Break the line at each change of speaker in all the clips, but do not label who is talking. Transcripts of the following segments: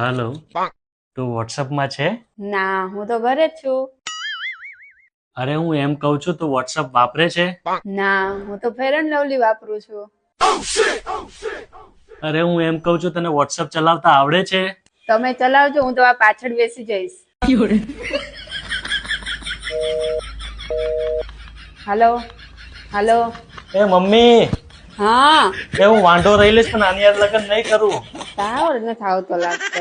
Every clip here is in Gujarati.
હાલો, તું WhatsApp માં છે?
ના, હું તો ઘરે જ છું.
અરે હું એમ કહું છું, તું WhatsApp વાપરે છે?
ના, હું તો ફેર એન્ડ લવલી વાપરું છું.
અરે હું એમ કહું છું, તને WhatsApp ચલાવતા આવડે છે?
તમે ચલાવજો, હું તો આ પાછળ બેસી જઈશ. હાલો હાલો.
એ મમ્મી,
હા,
એ હું વાંઢો રહી લઈશ પણ આની યાર લગ્ન નહીં કરું.
તાવ નથી આવતો લાગતો.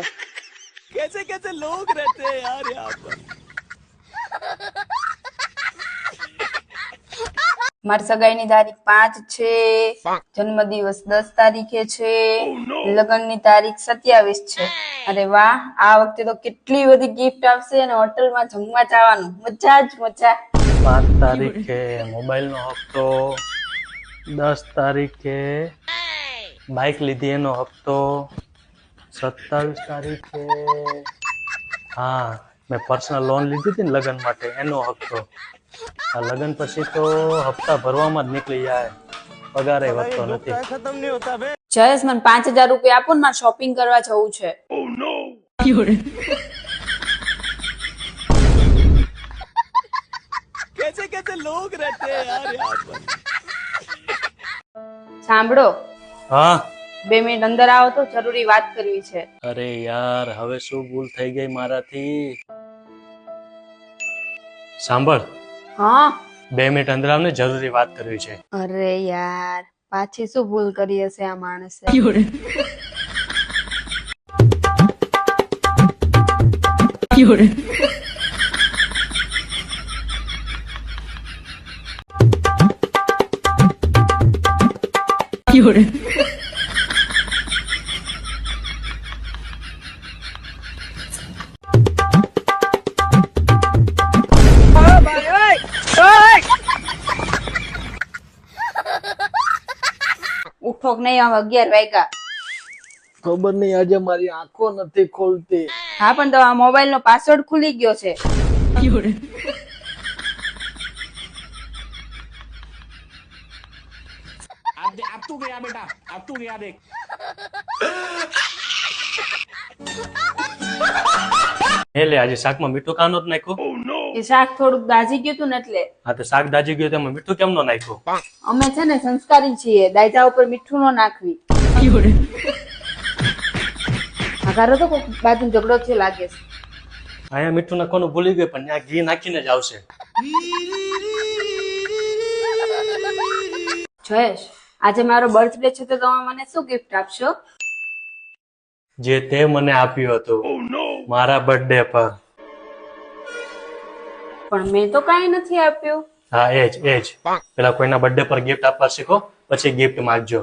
कैसे कैसे लोग रहते हैं यार यहाँ पर।
મારી સગાઈની તારીખ 5 છે, જન્મદિવસ 10 તારીખે છે, લગ્નની તારીખ 27 છે. અરે વાહ, આ વખતે તો કેટલી બધી ગિફ્ટ આવશે અને હોટલમાં જમવા જવાનું, મજા જ મજા.
5 તારીખે મોબાઈલ નો હપ્તો, 10 તારીખે બાઇક લીધી એનો હપ્તો, 27 તારીખે હા મેં પર્સનલ લોન લીધી હતી ને લગ્ન માટે એનો હપ્તો. આ લગ્ન પછી તો હપ્તા ભરવામાં જ નીકળી જાય, પગારે વધતો નથી.
खत्म नहीं होता बे।
જયેશ, મને 5000 રૂપિયા આપો ને, મારે શોપિંગ કરવા જવું છે.
कैसे कैसे लोग रहते हैं यार यहाँ पर।
સાંભળો,
હા
2 મિનિટ અંદર આવો તો જરૂરી વાત કરવી છે.
અરે યાર, હવે શું ભૂલ થઈ ગઈ મારાથી? સાંભળ,
હા.
2 મિનિટ અંદર આવને, જરૂરી વાત કરવી છે.
અરે યાર, પાછી શું ભૂલ કરી હશે આ માણસે? ઉઠો કે નહીં, હવે 11 વાગ્યા.
खबर नहीं आज हमारी आंखों नहीं खोलती।
હા, પણ તો આ મોબાઈલ નો પાસવર્ડ ખુલી ગયો છે.
अब तू गया बेटा, अब तू गया देख।
એટલે આજે શાકમાં મીઠું કાનો જ નાખ્યું?
એ શાક થોડુંક દાજી ગયું તું ને એટલે.
હા તો શાક દાજી ગયું તેમાં મીઠું કેમ નો નાખ્યું?
અમે છે ને સંસ્કારી છીએ, દાયજા ઉપર મીઠું નો નાખવી. ઘરે તો કોક બાજુ ઝઘડો થયો લાગે છે.
અહીંયા મીઠું નાખવાનું ભૂલી ગયો પણ ત્યાં ઘી નાખીને જ આવશે.
જયેશ, આજે મારો બર્થડે છે તો તમે મને શું ગિફ્ટ આપશો?
જે તે મને આપ્યું હતું મારા બર્થડે પર.
પણ મેં તો કાંઈ નથી આપ્યું.
હા એજ પેલા કોઈના બર્થડે પર ગિફ્ટ આપવા શીખો, પછી ગિફ્ટ માંગજો.